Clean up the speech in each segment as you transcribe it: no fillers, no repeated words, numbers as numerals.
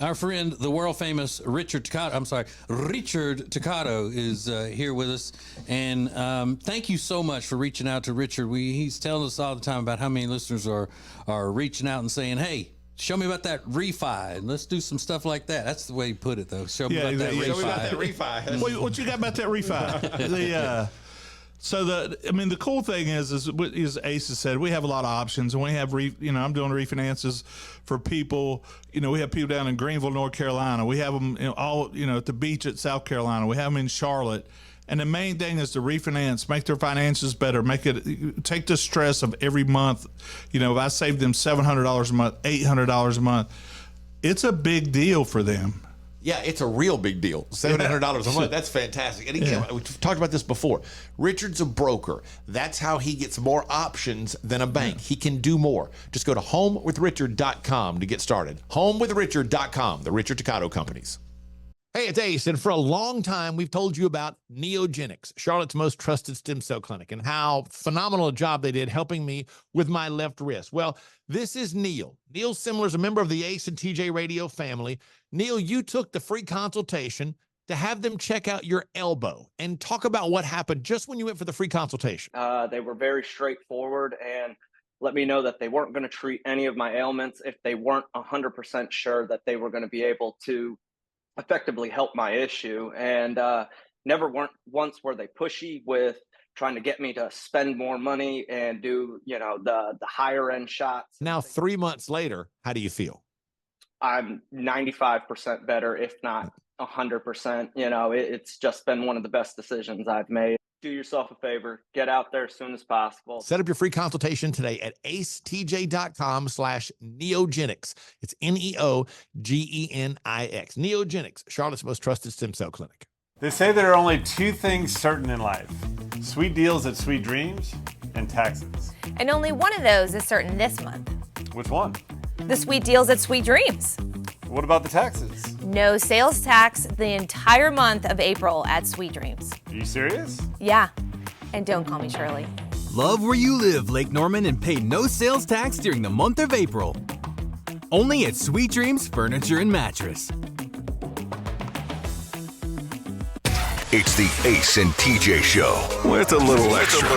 Our friend, the world famous Richard Toccato is here with us. And thank you so much for reaching out to Richard. He's telling us all the time about how many listeners are reaching out and saying, hey, show me about that refi, and let's do some stuff like that. That's the way you put it, though. Show me about that refi. Show me about that refi. What you got about that refi? The cool thing is Ace has said, we have a lot of options, and we have, I'm doing refinances for people. We have people down in Greenville, North Carolina. We have them at the beach at South Carolina. We have them in Charlotte. And the main thing is to refinance, make their finances better, take the stress of every month. If I save them $700 a month, $800 a month, it's a big deal for them. Yeah, it's a real big deal. $700 a month. That's fantastic. And again, we've talked about this before. Richard's a broker. That's how he gets more options than a bank. He can do more. Just go to homewithrichard.com to get started. Homewithrichard.com, the Richard Toccato Companies. Hey, it's Ace, and for a long time, we've told you about Neogenics, Charlotte's most trusted stem cell clinic, and how phenomenal a job they did helping me with my left wrist. Well, this is Neil. Neil Simler is a member of the Ace and TJ Radio family. Neil, you took the free consultation to have them check out your elbow and talk about what happened just when you went for the free consultation. They were very straightforward and let me know that they weren't going to treat any of my ailments if they weren't 100% sure that they were going to be able to effectively help my issue. And once were they pushy with trying to get me to spend more money and do, the higher end shots. Now, 3 months later, how do you feel? I'm 95% better, if not 100%. It's just been one of the best decisions I've made. Do yourself a favor, get out there as soon as possible. Set up your free consultation today at acetj.com/neogenics. It's Neogenix. Neogenics, Charlotte's most trusted stem cell clinic. They say there are only two things certain in life: sweet deals at Sweet Dreams and taxes. And only one of those is certain this month. Which one? The sweet deals at Sweet Dreams. What about the taxes? No sales tax the entire month of April at Sweet Dreams. Are you serious? Yeah. And don't call me Shirley. Love where you live, Lake Norman, and pay no sales tax during the month of April. Only at Sweet Dreams Furniture and Mattress. It's the Ace and TJ Show with a little extra.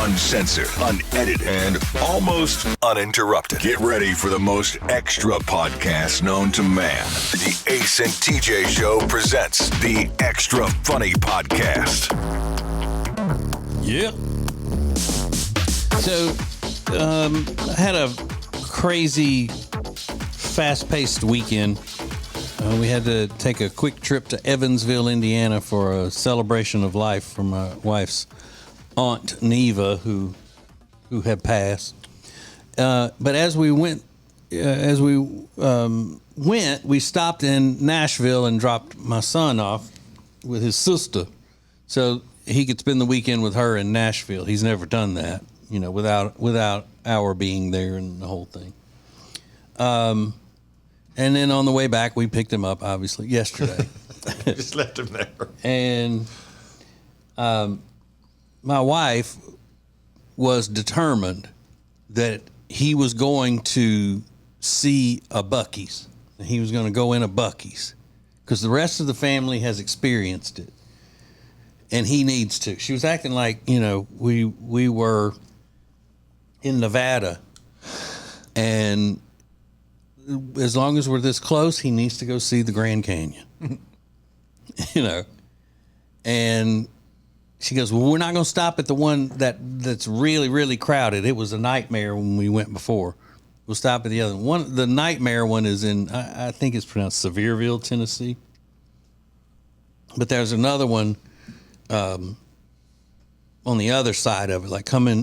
Uncensored, unedited, and almost uninterrupted. Get ready for the most extra podcast known to man. The Ace and TJ Show presents the Extra Funny Podcast. Yeah. So, I had a crazy, fast-paced weekend. We had to take a quick trip to Evansville, Indiana for a celebration of life for my wife's aunt, Neva, who had passed. But as we went, we stopped in Nashville and dropped my son off with his sister, so he could spend the weekend with her in Nashville. He's never done that, without our being there and the whole thing. And then on the way back, we picked him up, obviously, yesterday. Just left him there. And my wife was determined that he was going to see a Buc-ee's. He was going to go in a Buc-ee's because the rest of the family has experienced it. And he needs to. She was acting like, we were in Nevada, and as long as we're this close, he needs to go see the Grand Canyon. And she goes, well, we're not going to stop at the one that's really, really crowded. It was a nightmare when we went before. We'll stop at the other one. The nightmare one is in, I think it's pronounced Sevierville, Tennessee. But there's another one on the other side of it.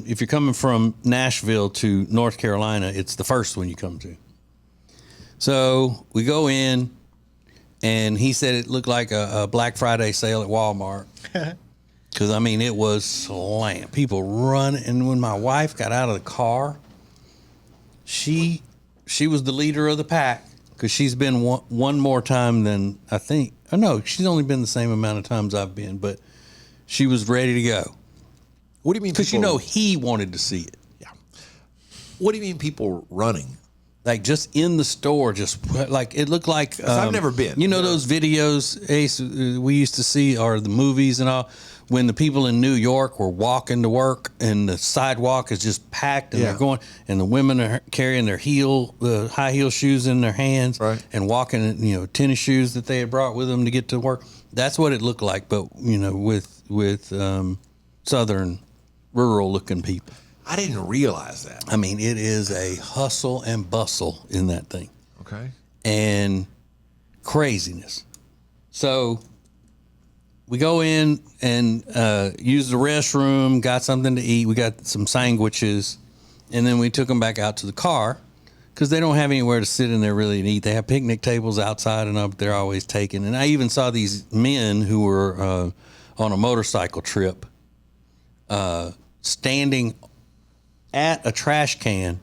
If you're coming from Nashville to North Carolina, it's the first one you come to. So we go in, and he said it looked like a Black Friday sale at Walmart. Because, it was slammed. People running. And when my wife got out of the car, she was the leader of the pack because she's been one more time than I think. Oh, no, she's only been the same amount of times I've been, but she was ready to go. What do you mean? Because he wanted to see it. Yeah. What do you mean people running? like just in the store, just like it looked like. I've never been. You know those videos, Ace, we used to see, or the movies and all, when the people in New York were walking to work and the sidewalk is just packed and they're going, and the women are carrying their high heel shoes in their hands, and walking in, tennis shoes that they had brought with them to get to work. That's what it looked like, but with southern, rural looking people. I didn't realize that. I mean, it is a hustle and bustle in that thing. Okay. And craziness. So we go in and use the restroom, got something to eat. We got some sandwiches, and then we took them back out to the car because they don't have anywhere to sit in there really and eat. They have picnic tables outside and up. They're always taken. And I even saw these men who were on a motorcycle trip standing at a trash can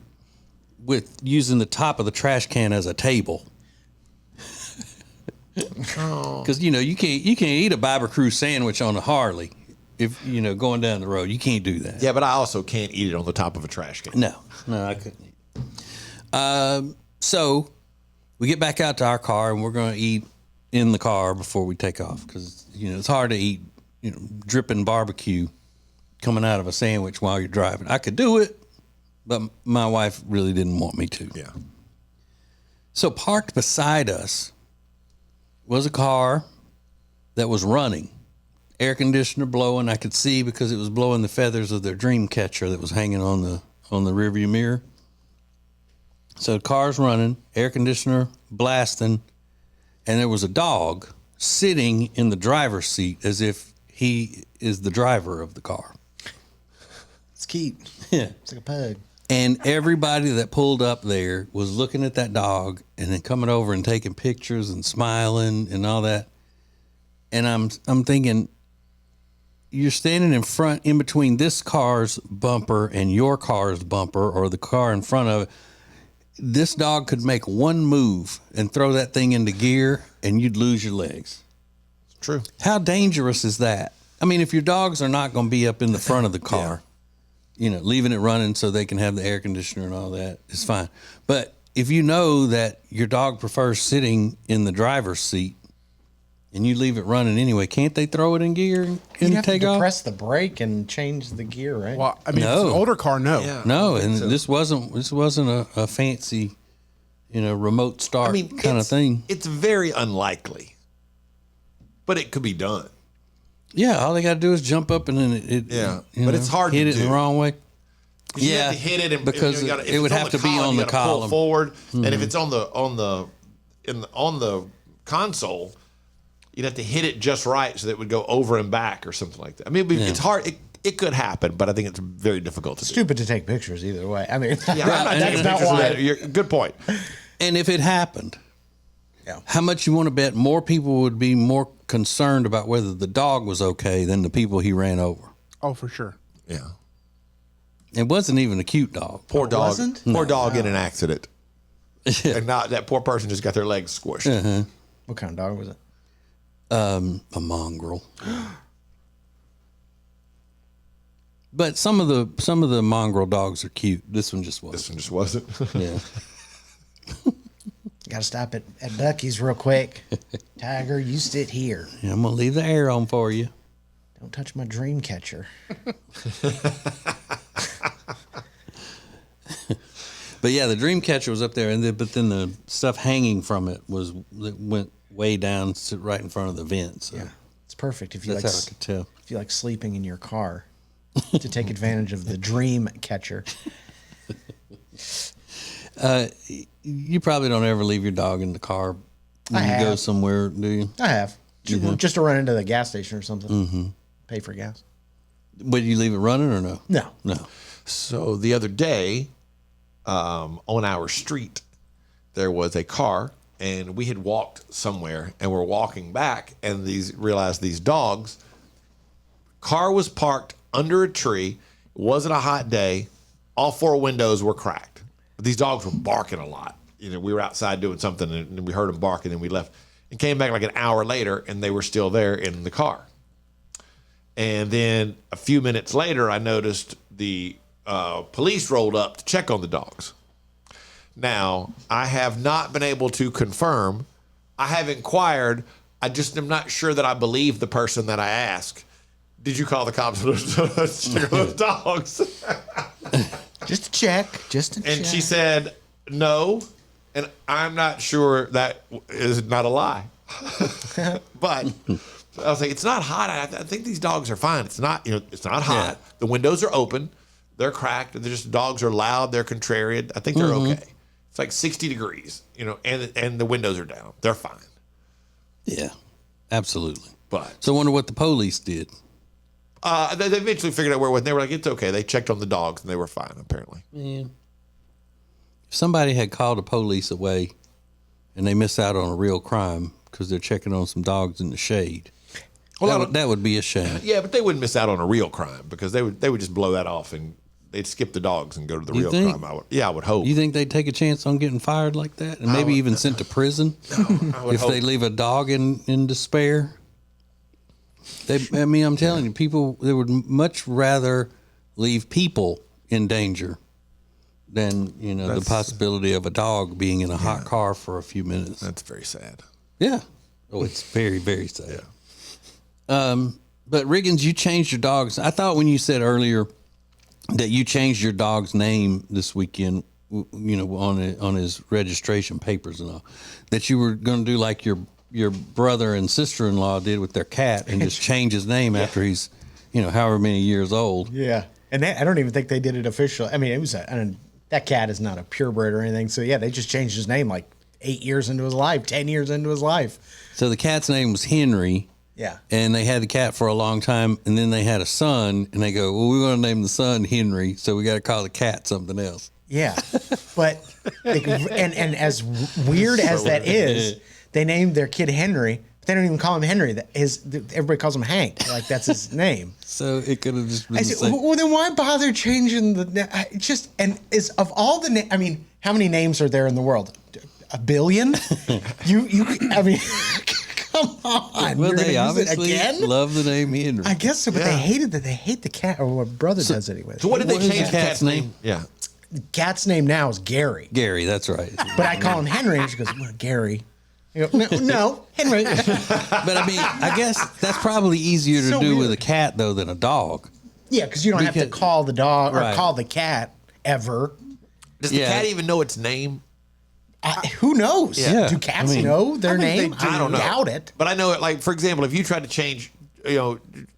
with using the top of the trash can as a table. Because you can't eat a barbecue sandwich on a Harley if going down the road. You can't do that. Yeah, but I also can't eat it on the top of a trash can. No, I couldn't eat. So we get back out to our car and we're going to eat in the car before we take off because it's hard to eat dripping barbecue coming out of a sandwich while you're driving. I could do it, but my wife really didn't want me to. Yeah. So parked beside us was a car that was running, air conditioner blowing. I could see because it was blowing the feathers of their dream catcher that was hanging on the rearview mirror. So the car's running, air conditioner blasting, and there was a dog sitting in the driver's seat as if he is the driver of the car. It's cute. Yeah. It's like a pug. And everybody that pulled up there was looking at that dog and then coming over and taking pictures and smiling and all that. And I'm thinking, you're standing in between this car's bumper and your car's bumper or the car in front of it. This dog could make one move and throw that thing into gear and you'd lose your legs. True. How dangerous is that? I mean, if your dogs are not going to be up in the front of the car, leaving it running so they can have the air conditioner and all that is fine. But if you know that your dog prefers sitting in the driver's seat and you leave it running anyway, can't they throw it in gear and take off? Press the brake and change the gear, right? Well, I mean, if it's an older car, no. Yeah. No, and this wasn't a fancy, remote start kind of thing. It's very unlikely, but it could be done. Yeah, all they got to do is jump up and then but it's hard hit to it do. the wrong way. You have to hit it and, because you gotta, if it would it's have on to be on you the gotta pull column forward, and if it's on the console, you'd have to hit it just right so that it would go over and back or something like that. I mean, it's hard. It could happen, but I think it's very difficult to do. Stupid to take pictures either way. I mean, Yeah, I'm not taking pictures of that. Good point. And if it happened, how much you want to bet more people would be more concerned about whether the dog was okay than the people he ran over? Oh, for sure. Yeah. It wasn't even a cute dog. Poor dog. wasn't? Poor dog in an accident. And not that poor person just got their legs squished. What kind of dog was it? A mongrel. But some of the mongrel dogs are cute. This one just wasn't. This one just wasn't. Yeah. Got to stop at Ducky's real quick. Tiger, you sit here. Yeah, I'm gonna leave the air on for you. Don't touch my dream catcher. But yeah, the dream catcher was up there, but then the stuff hanging from it went way down, sit right in front of the vent. So Yeah, it's perfect if you that's how I could tell. if you like sleeping in your car to take advantage of the dream catcher. You probably don't ever leave your dog in the car when I you go have. somewhere, do you? I have just to run into the gas station or something. Pay for gas. Would you leave it running or no? No. No. So the other day, on our street, there was a car, and we had walked somewhere, and we're walking back, and realized these dogs. Car was parked under a tree. It wasn't a hot day. All four windows were cracked. But these dogs were barking a lot. We were outside doing something, and we heard them barking, and we left and came back like an hour later, and they were still there in the car. And then a few minutes later, I noticed the police rolled up to check on the dogs. Now, I have not been able to confirm. I have inquired. I just am not sure that I believe the person that I asked. Did you call the cops for those dogs? Just to check. And she said no, and I'm not sure that is not a lie. But I was like, it's not hot. I think these dogs are fine. It's not, it's not hot. Yeah. The windows are open. They're cracked. They're just, dogs are loud. They're contrarian. I think they're okay. It's like 60 degrees, and the windows are down. They're fine. Yeah, absolutely. But so I wonder what the police did. They eventually figured out where it was. They were like, it's okay. They checked on the dogs and they were fine, apparently. Man. If somebody had called the police away and they missed out on a real crime because they're checking on some dogs in the shade, that would be a shame. Yeah, but they wouldn't miss out on a real crime because they would just blow that off and they'd skip the dogs and go to the real crime. I would hope. You think they'd take a chance on getting fired like that and maybe even sent to prison if they leave a dog in despair? I'm telling you, people, they would much rather leave people in danger than, the possibility of a dog being in a hot car for a few minutes. That's very sad. Yeah. Oh, it's very, very sad. Yeah. But Riggins, you changed your dogs. I thought when you said earlier that you changed your dog's name this weekend, on his registration papers and all, that you were going to do like your brother and sister-in-law did with their cat and just change his name after he's, however many years old. Yeah. And I don't even think they did it officially. I mean, it was that cat is not a purebred or anything. So yeah, they just changed his name like 8 years into his life, 10 years into his life. So the cat's name was Henry. Yeah. And they had the cat for a long time, and then they had a son, and they go, well, we want to name the son Henry, so we got to call the cat something else. Yeah. But, and as weird as that is, they named their kid Henry, but they don't even call him Henry. Everybody calls him Hank. Like, that's his name. So it could have just been I said, well, then why bother changing of all the names, I mean, how many names are there in the world? A billion? Come on. Well, they obviously love the name Henry. I guess so, but they hate the cat, or what brother does anyway. So what did they change the cat's name? Yeah. The cat's name now is Gary. Gary, that's right. But I call him Henry, and she goes, well, Gary. I go, no, Henry. But I mean, I guess that's probably easier to do with a cat, though, than a dog. Yeah, because you don't have to call the dog or call the cat ever. Does the cat even know its name? Who knows? Yeah. Do cats know their name? I don't know. Doubt it. But I know it. Like, for example, if you tried to change,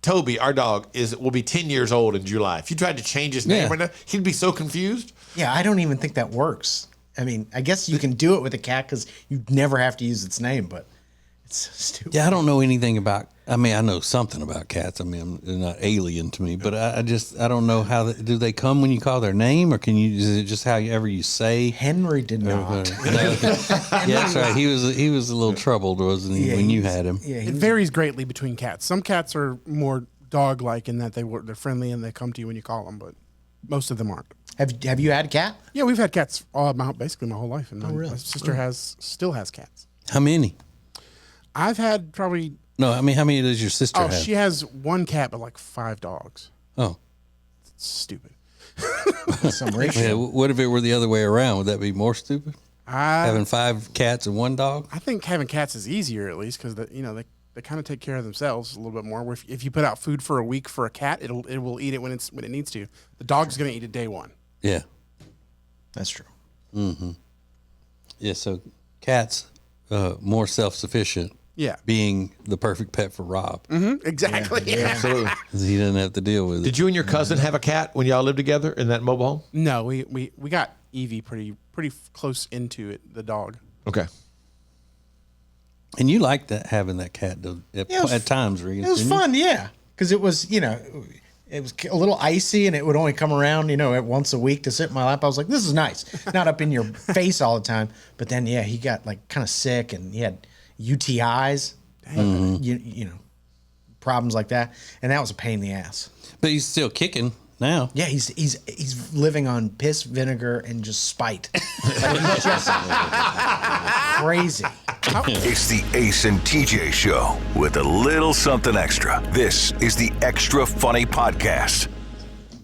Toby, our dog, will be 10 years old in July. If you tried to change his name right now, he'd be so confused. Yeah, I don't even think that works. I mean, I guess you can do it with a cat because you never have to use its name, but it's so stupid. Yeah, I don't know anything about. I mean, I know something about cats. I mean, they're not alien to me, but I don't know how. Do they come when you call their name, or is it just however you say? Henry did not. Yeah, that's right. He was a little troubled, wasn't he, when you had him? Yeah, it varies greatly between cats. Some cats are more dog-like in that they're friendly and they come to you when you call them, but most of them aren't. Have you had a cat? Yeah, we've had cats basically my whole life, and really? my sister still has cats. How many? I've had probably. No, I mean, how many does your sister have? She has one cat, but like 5 dogs. Oh. It's stupid. Some ratio. Yeah, what if it were the other way around? Would that be more stupid? Having 5 cats and 1 dog? I think having cats is easier, at least, because they kind of take care of themselves a little bit more. Where if you put out food for a week for a cat, it will eat it when it needs to. The dog's going to eat it day one. Yeah. That's true. Mm-hmm. Yeah, so cats, more self-sufficient. Yeah. Being the perfect pet for Rob. Mm-hmm. Exactly. Yeah. Absolutely. He doesn't have to deal with it. Did you and your cousin have a cat when y'all lived together in that mobile home? No, we got Evie pretty close into it, the dog. Okay. And you liked having that cat at times, Regan. It was fun, yeah. Because it was, it was a little icy, and it would only come around, once a week to sit in my lap. I was like, this is nice. Not up in your face all the time. But then, he got like kind of sick, and he had UTIs, problems like that, and that was a pain in the ass. But he's still kicking now. Yeah, he's living on piss, vinegar, and just spite. Crazy. It's the Ace and TJ Show with a little something extra. This is the Extra Funny Podcast.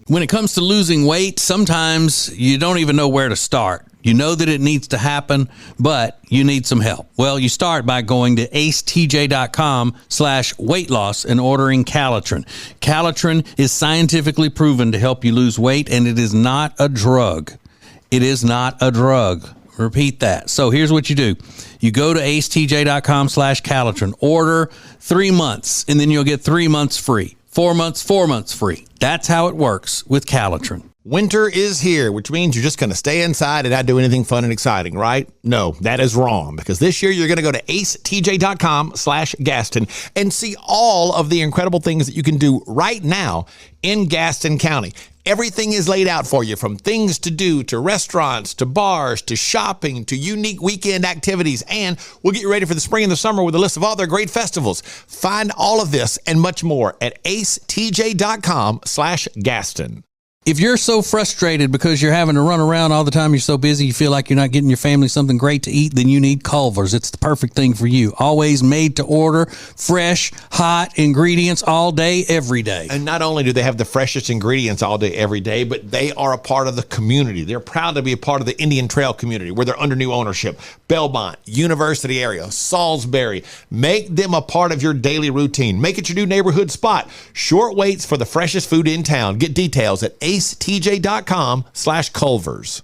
When it comes to losing weight, sometimes you don't even know where to start. You know that it needs to happen, but you need some help. Well, you start by going to acetj.com/weight loss and ordering Calitrin. Calitrin is scientifically proven to help you lose weight, and it is not a drug. It is not a drug. Repeat that. So here's what you do. You go to acetj.com/Calitrin, order 3 months, and then you'll get 3 months free. 4 months, 4 months free. That's how it works with Calitrin. Winter is here, which means you're just going to stay inside and not do anything fun and exciting, right? No, that is wrong, because this year you're going to go to acetj.com/Gaston and see all of the incredible things that you can do right now in Gaston County. Everything is laid out for you, from things to do, to restaurants, to bars, to shopping, to unique weekend activities. And we'll get you ready for the spring and the summer with a list of all their great festivals. Find all of this and much more at acetj.com/Gaston. If you're so frustrated because you're having to run around all the time, you're so busy, you feel like you're not getting your family something great to eat, then you need Culver's. It's the perfect thing for you. Always made to order, fresh, hot ingredients all day, every day. And not only do they have the freshest ingredients all day, every day, but they are a part of the community. They're proud to be a part of the Indian Trail community, where they're under new ownership. Belmont, University area, Salisbury. Make them a part of your daily routine. Make it your new neighborhood spot. Short waits for the freshest food in town. Get details at acetj.com/Culver's.